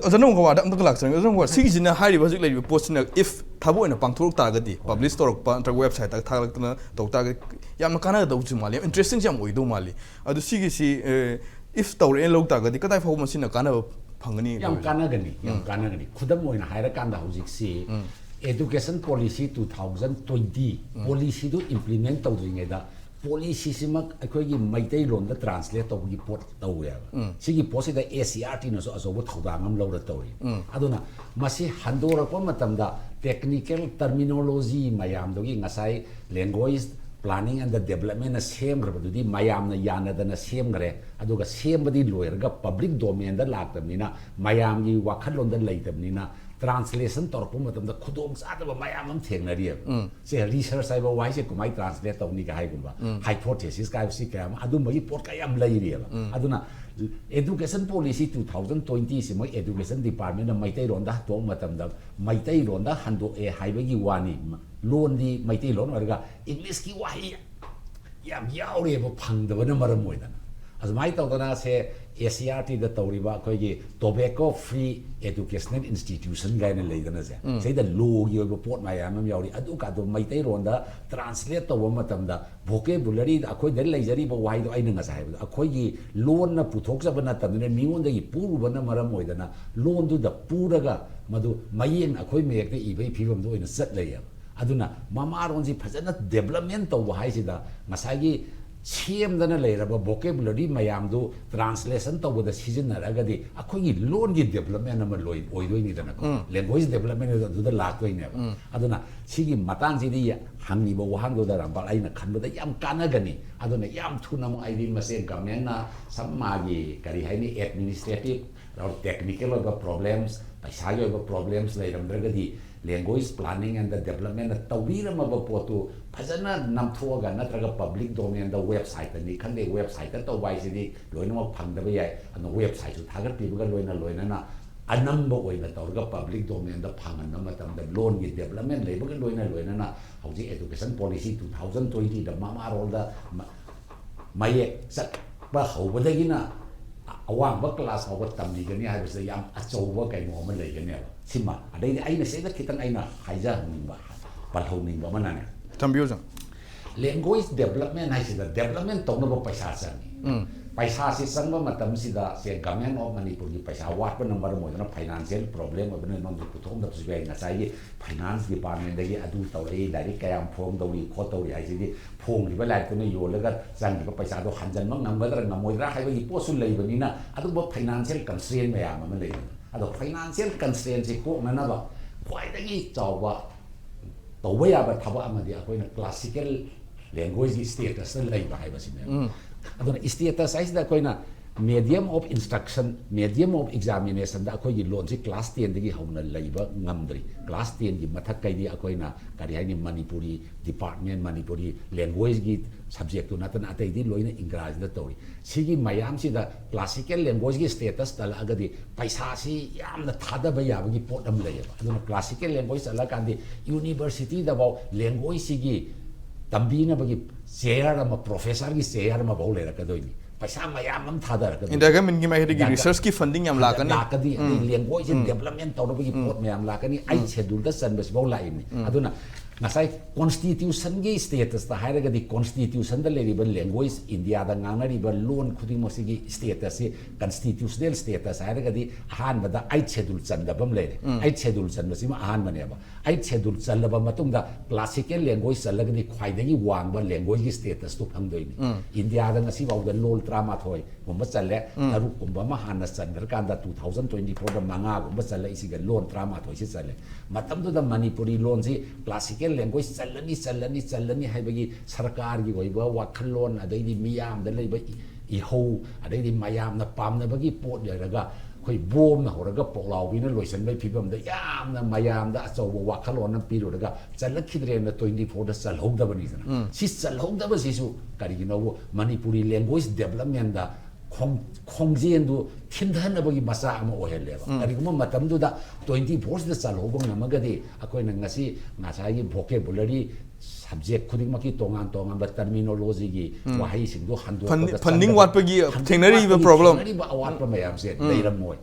azanu ko wada amta lak sang azanu ko sigi jina hari bajik lai post na if thabo ina pangthuruk ta gadi publish torok pa antra website ta thalak na to ta yam kana da uchi mali interesting jam oido mali adu sigi si if tawre en log ta gadi kadai fo machine kana phangani yam kana gani khudam oina haira kan da hujik si education policy 2020 policy do implement tawdringe da policy simak akogi maitai ron da translate tawgi pot tawya sigi posida ACRT no so aso thodangam lawra tawi aduna masi handora ko matamda technical terminology mayam dogi ngasai language planning and the development na same rabudi mayam na yana da na same gare aduga same badi lawyer ga public domain da laktamnina mayam gi wakhalon da laitamnina translation torpo matamda khudom sadaba mayam am thengnari se research ai ba wai se kumai translate tawni ga hai gumba hypothesis ka si ka adu mai pot ka yam lai ri aduna education policy 2020 se mai education department na maitai ronda to matamda maitai ronda hando e haiba gi wani lon di maitai lon warga english ki wahi yam yaure ba phangdaba na maram moidana azumai tawdana se ACRT da tawriba koigi tobacco free educational institution gaina leidana se sei da law gi oiba pot mayam yauri adu ka do maitai ronda translate tawa matamda vocabulary akoi da leijari ba wai do aina ngasa haiba akoi gi loan na puthok sabana tamne mion da gi puru bana maram oidana loan du da puraga madu mayen akoi mek de ibai phibam do ina sat leya aduna mama ronji phajana development tawa haisida ngasagi ꯁꯦꯝꯗꯅ ꯂꯩꯔꯕ vocabulary ꯃꯌꯥꯝꯗꯨ translation ꯇꯧꯕꯗ ꯁꯤꯖꯤꯟꯅꯔꯒꯗꯤ ꯑꯩꯈꯣꯏꯒꯤ ꯂꯣꯟꯒꯤ development ꯑꯃ ꯑꯣꯏꯗꯣꯏꯅꯤꯗꯅꯀꯣ language development ꯑꯗꯨꯗ ꯂꯥꯛꯇꯣꯏꯅꯦꯕ ꯑꯗꯨꯅ ꯁꯤꯒꯤ ꯃꯇꯥꯡꯁꯤꯗꯤ ꯍꯪꯉꯤꯕ ꯋꯥꯍꯪꯗꯨꯗ ꯔꯥꯝꯄꯥꯜ ꯑꯩꯅ ꯈꯟꯕꯗ ꯌꯥꯝ ꯀꯥꯟꯅꯒꯅꯤ ꯑꯗꯨꯅ ꯌꯥꯝ ꯊꯨꯅ ꯑꯃꯨꯛ ꯑꯩꯗꯤ ꯃꯁꯦ ꯒꯚꯔꯟꯃꯦꯟꯠꯅ ꯁꯝ ꯃꯥꯒꯤ ꯀꯔꯤ ꯍꯥꯏꯅꯤ administrative technical ꯑꯣꯏꯕ problems ꯄꯩꯁꯥꯒꯤ ꯑꯣꯏꯕ problems ꯂꯩꯔꯝꯗ꯭ꯔꯒꯗꯤ language planning and the development tawirama potu phajana namthoga natraga public domain da website ni khande website ta wai sidi loina ma phangdaba yai an website su thagar pibuga loina na anamba oina tawga public domain da phangan na matam da loan gi development lebuga loina na hauji education policy 2020 da mama rol da maye sat ba hobadagina awang ba class hoba tamni gani ha bisa yam achoba kai mo ma leigani sima adai aina seda kitang aina haija nimba palhau nimba manane tambiyo language development hai sida development tongna ba paisa sani paisa si sangba matam sida se government of Manipur gi paisa wat pa number mo na financial problem obne non di puthong da sibai na sai finance department dagi adu tawri dari kayam form dawi khotawri ai sidi phong li ba lai ko ne yo laga sang gi paisa do hanjan mang namgadra namoidra hai ba gi posul lei bani na adu ba financial constraint me ama lei ado financial constraint si ko na ba kwai dagi chawba tawba ya ba thaba amadi akoina classical language gi status lei ba hai ba sine aduna status size da koina medium of instruction medium of examination da koi gi loan si class 10 digi hauna leiba ngamdri class 10 gi mathak kai di akoina kari haini Manipuri department Manipuri language gi subject to natan atai di loina english da tori sigi mayam si da classical language gi status dal agadi paisa si yamna thada ba ya gi pot am leiba aduna classical language ala kandi university da ba language si gi tambina bagi share ama professor gi share ma baule ra kadoi paisa mayam am thada ra kadoi indaga min gi mai hedi research ki funding yam lakadi language development tawra bagi pot mayam lakani ai schedule da san bas baula ini aduna ngasai constitution gi status ta hairaga di constitution da leriba language india da nganari ba loan khuding mosigi status si constitutional status hairaga di han bada ai schedule chan da bam lere ai schedule chan basima han bane ba ai schedule chan ba matung da classical language chalaga di khwai da gi wang ba language gi status to phangdoi ni india da ngasi ba da lol trama thoi gumba challe taru kumba ma han na chan gar kan da 2024 da manga gumba challe isi ga loan trama thoi si challe matam da Manipuri loan si classical language chalani haibagi sarkar gi goiba wakhalon adai miyam da leiba iho adai mayam na pamna bagi pot leraga khoi bom na horaga polaw wina loisan bai phibam da yam na mayam da achaw wakhalon na pirodaga chalakhidre na 24 da chalhogda bani sana si chalhogda ba sisu kari gi no Manipuri language development da khongjiendu thindhanabagi masa ama oheleba kariguma matamduda 24 da chalhobong namagadi akoina ngasi ngasai vocabulary subject khudingmaki tongan ba terminology gi wahai singdo handwa funding wat pagi thengnari ba problem thengnari ba awat pa mayam se leiram moi